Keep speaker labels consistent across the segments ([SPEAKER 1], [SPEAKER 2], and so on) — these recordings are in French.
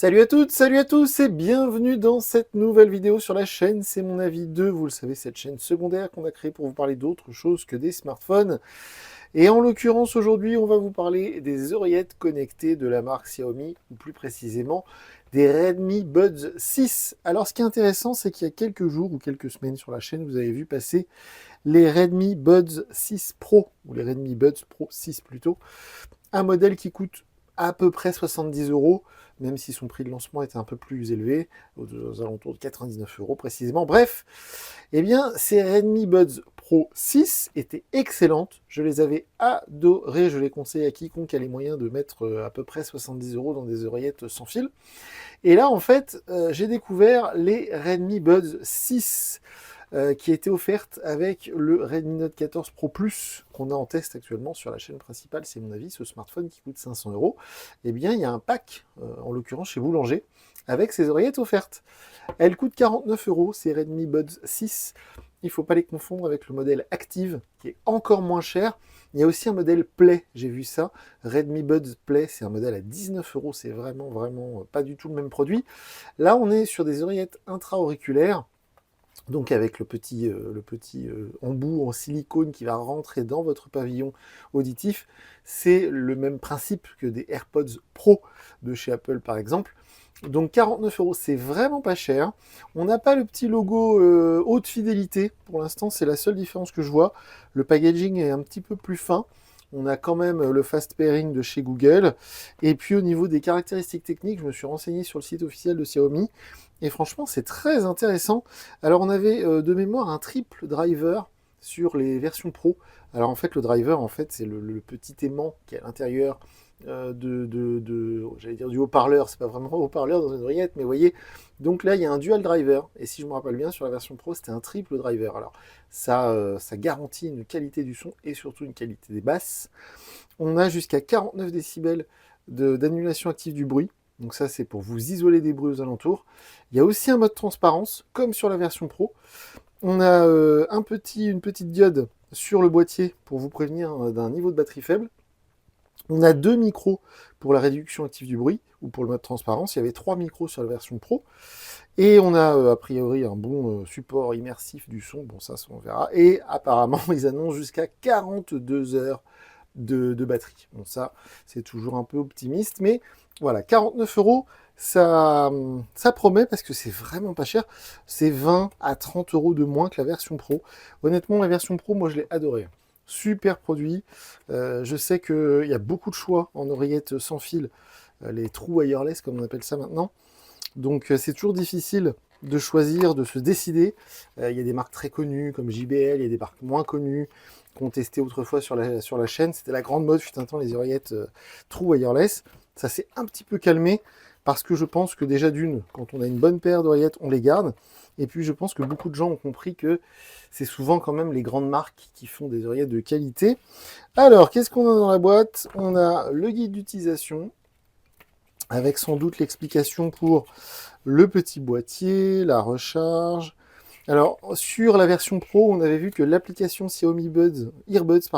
[SPEAKER 1] Salut à toutes, salut à tous et bienvenue dans cette nouvelle vidéo sur la chaîne C'est mon avis 2. Vous le savez, cette chaîne secondaire qu'on a créée pour vous parler d'autre chose que des smartphones. Et en l'occurrence, aujourd'hui, on va vous parler des oreillettes connectées de la marque Xiaomi, ou plus précisément des Redmi Buds 6. Alors, ce qui est intéressant, c'est qu'il y a quelques jours ou quelques semaines sur la chaîne, vous avez vu passer les Redmi Buds 6 Pro, ou les Redmi Buds Pro 6 plutôt, un modèle qui coûte à peu près 70 euros, même si son prix de lancement était un peu plus élevé, aux alentours de 99 euros précisément. Bref, eh bien, ces Redmi Buds Pro 6 étaient excellentes. Je les avais adorées. Je les conseille à quiconque a les moyens de mettre à peu près 70 euros dans des oreillettes sans fil. Et là, en fait, j'ai découvert les Redmi Buds 6 qui était offerte avec le Redmi Note 14 Pro Plus qu'on a en test actuellement sur la chaîne principale, c'est mon avis, ce smartphone qui coûte 500 euros. Eh bien, il y a un pack, en l'occurrence chez Boulanger, avec ces oreillettes offertes. Elles coûtent 49 euros, ces Redmi Buds 6. Il ne faut pas les confondre avec le modèle Active, qui est encore moins cher. Il y a aussi un modèle Play, j'ai vu ça. Redmi Buds Play, c'est un modèle à 19 euros. C'est vraiment, vraiment pas du tout le même produit. Là, on est sur des oreillettes intra-auriculaires. Donc avec le petit embout en silicone qui va rentrer dans votre pavillon auditif, c'est le même principe que des AirPods Pro de chez Apple par exemple. Donc 49 euros, c'est vraiment pas cher. On n'a pas le petit logo haute fidélité pour l'instant, c'est la seule différence que je vois. Le packaging est un petit peu plus fin. On a quand même le fast pairing de chez Google. Et puis au niveau des caractéristiques techniques, je me suis renseigné sur le site officiel de Xiaomi. Et franchement, c'est très intéressant. Alors on avait de mémoire un triple driver sur les versions Pro. Alors en fait, le driver, en fait, c'est le petit aimant qui est à l'intérieur j'allais dire du haut-parleur, c'est pas vraiment un haut-parleur dans une oreillette, mais vous voyez, donc là il y a un dual driver, et si je me rappelle bien, sur la version Pro, c'était un triple driver. Alors ça garantit une qualité du son et surtout une qualité des basses. On a jusqu'à 49 décibels d'annulation active du bruit, donc ça c'est pour vous isoler des bruits aux alentours. Il y a aussi un mode transparence, comme sur la version Pro. On a une petite diode sur le boîtier pour vous prévenir d'un niveau de batterie faible. On a deux micros pour la réduction active du bruit, ou pour le mode transparence. Il y avait trois micros sur la version Pro. Et on a a priori un bon support immersif du son. Bon, ça on verra. Et apparemment, ils annoncent jusqu'à 42 heures de batterie. Bon, ça, c'est toujours un peu optimiste. Mais voilà, 49 euros, ça promet parce que c'est vraiment pas cher. C'est 20 à 30 euros de moins que la version Pro. Honnêtement, la version Pro, moi, je l'ai adorée. Super produit. Je sais qu'il y a beaucoup de choix en oreillettes sans fil, les true wireless comme on appelle ça maintenant. Donc c'est toujours difficile de choisir, de se décider. Il y a des marques très connues comme JBL, il y a des marques moins connues qu'on testait autrefois sur la chaîne. C'était la grande mode, fut un temps, les oreillettes true wireless. Ça s'est un petit peu calmé parce que je pense que déjà d'une, quand on a une bonne paire d'oreillettes, on les garde. Et puis je pense que beaucoup de gens ont compris que c'est souvent quand même les grandes marques qui font des oreillettes de qualité. Alors, qu'est-ce qu'on a dans la boîte? On a le guide d'utilisation, avec sans doute l'explication pour le petit boîtier, la recharge. Alors, sur la version Pro, on avait vu que l'application Xiaomi Earbuds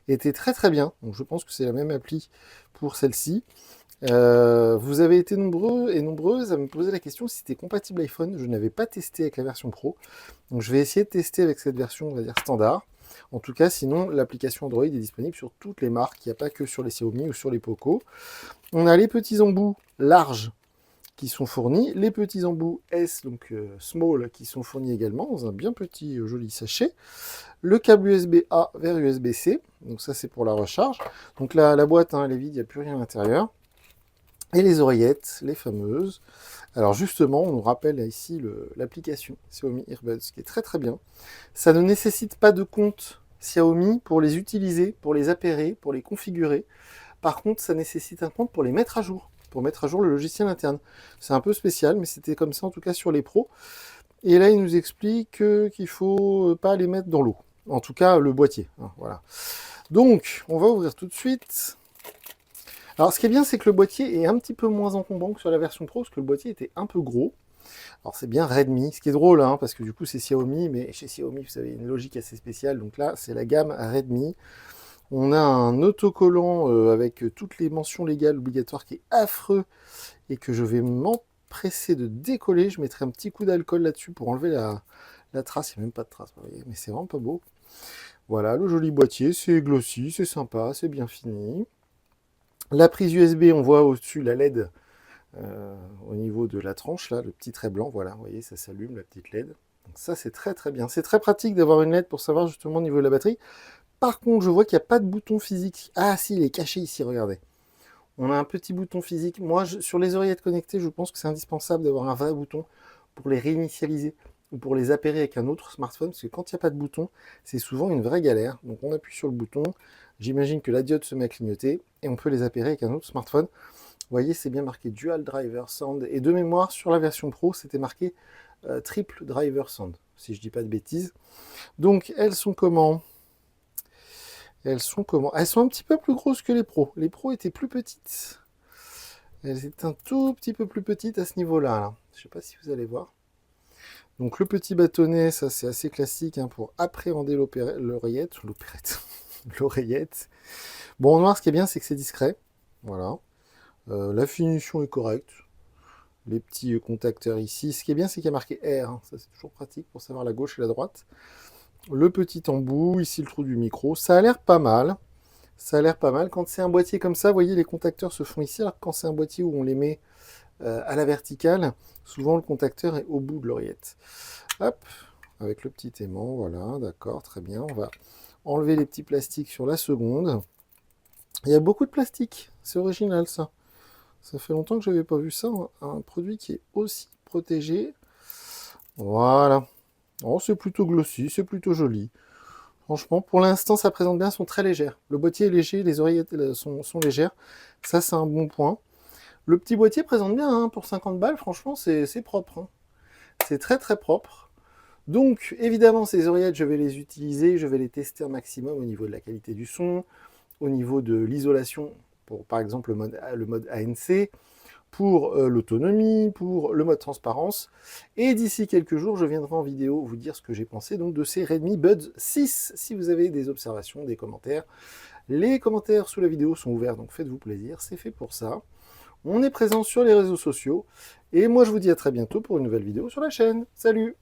[SPEAKER 1] était très très bien. Donc je pense que c'est la même appli pour celle-ci. Vous avez été nombreux et nombreuses à me poser la question si c'était compatible iPhone. Je n'avais pas testé avec la version Pro. Donc je vais essayer de tester avec cette version, on va dire, standard. En tout cas, sinon, l'application Android est disponible sur toutes les marques. Il n'y a pas que sur les Xiaomi ou sur les Poco. On a les petits embouts larges qui sont fournis, les petits embouts S, donc small, qui sont fournis également dans un bien petit joli sachet. Le câble USB-A vers USB-C, donc ça c'est pour la recharge. Donc là, la boîte, hein, elle est vide, il n'y a plus rien à l'intérieur. Et les oreillettes, les fameuses. Alors justement, on nous rappelle ici l'application Xiaomi Earbuds, qui est très très bien. Ça ne nécessite pas de compte Xiaomi pour les utiliser, pour les appairer, pour les configurer. Par contre, ça nécessite un compte pour les mettre à jour, pour mettre à jour le logiciel interne. C'est un peu spécial, mais c'était comme ça en tout cas sur les pros. Et là, il nous explique qu'il ne faut pas les mettre dans l'eau. En tout cas, le boîtier. Hein, voilà. Donc, on va ouvrir tout de suite. Alors, ce qui est bien, c'est que le boîtier est un petit peu moins encombrant que sur la version Pro, parce que le boîtier était un peu gros. Alors, c'est bien Redmi, ce qui est drôle, hein, parce que du coup, c'est Xiaomi, mais chez Xiaomi, vous savez, une logique assez spéciale. Donc là, c'est la gamme Redmi. On a un autocollant avec toutes les mentions légales obligatoires qui est affreux et que je vais m'empresser de décoller. Je mettrai un petit coup d'alcool là-dessus pour enlever la trace. Il n'y a même pas de trace, vous voyez, mais c'est vraiment pas beau. Voilà, le joli boîtier, c'est glossy, c'est sympa, c'est bien fini. La prise USB, on voit au-dessus la LED au niveau de la tranche, là, le petit trait blanc, voilà, vous voyez, ça s'allume, la petite LED. Donc ça, c'est très très bien. C'est très pratique d'avoir une LED pour savoir justement au niveau de la batterie. Par contre, je vois qu'il n'y a pas de bouton physique. Ah si, il est caché ici, regardez. On a un petit bouton physique. Moi, sur les oreillettes connectées, je pense que c'est indispensable d'avoir un vrai bouton pour les réinitialiser ou pour les appairer avec un autre smartphone, parce que quand il n'y a pas de bouton, c'est souvent une vraie galère. Donc on appuie sur le bouton, j'imagine que la diode se met à clignoter, et on peut les appairer avec un autre smartphone. Vous voyez, c'est bien marqué Dual Driver Sound, et de mémoire, sur la version Pro, c'était marqué Triple Driver Sound, si je dis pas de bêtises. Donc elles sont comment? Elles sont comment? Elles sont un petit peu plus grosses que les Pros. Les Pros étaient plus petites. Elles étaient un tout petit peu plus petites à ce niveau-là. Là. Je ne sais pas si vous allez voir. Donc le petit bâtonnet, ça c'est assez classique hein, pour appréhender l'oreillette. L'oreillette. Bon, en noir, ce qui est bien, c'est que c'est discret. Voilà. La finition est correcte. Les petits contacteurs ici. Ce qui est bien, c'est qu'il y a marqué R. Hein. Ça, c'est toujours pratique pour savoir la gauche et la droite. Le petit embout, ici le trou du micro. Ça a l'air pas mal. Ça a l'air pas mal. Quand c'est un boîtier comme ça, vous voyez, les contacteurs se font ici. Alors que quand c'est un boîtier où on les met à la verticale, souvent le contacteur est au bout de l'oreillette. Hop, avec le petit aimant, voilà, d'accord, très bien. On va enlever les petits plastiques sur la seconde. Il y a beaucoup de plastique, c'est original ça. Ça fait longtemps que je n'avais pas vu ça, un produit qui est aussi protégé. Voilà. Oh, c'est plutôt glossy, c'est plutôt joli. Franchement, pour l'instant, ça présente bien, elles sont très légères. Le boîtier est léger, les oreillettes sont légères. Ça, c'est un bon point. Le petit boîtier présente bien, hein, pour 50 balles, franchement, c'est propre. Hein. C'est très très propre. Donc, évidemment, ces oreillettes, je vais les utiliser, je vais les tester un maximum au niveau de la qualité du son, au niveau de l'isolation, pour par exemple le mode ANC, pour l'autonomie, pour le mode transparence. Et d'ici quelques jours, je viendrai en vidéo vous dire ce que j'ai pensé donc de ces Redmi Buds 6. Si vous avez des observations, des commentaires, les commentaires sous la vidéo sont ouverts, donc faites-vous plaisir, c'est fait pour ça. On est présent sur les réseaux sociaux. Et moi, je vous dis à très bientôt pour une nouvelle vidéo sur la chaîne. Salut!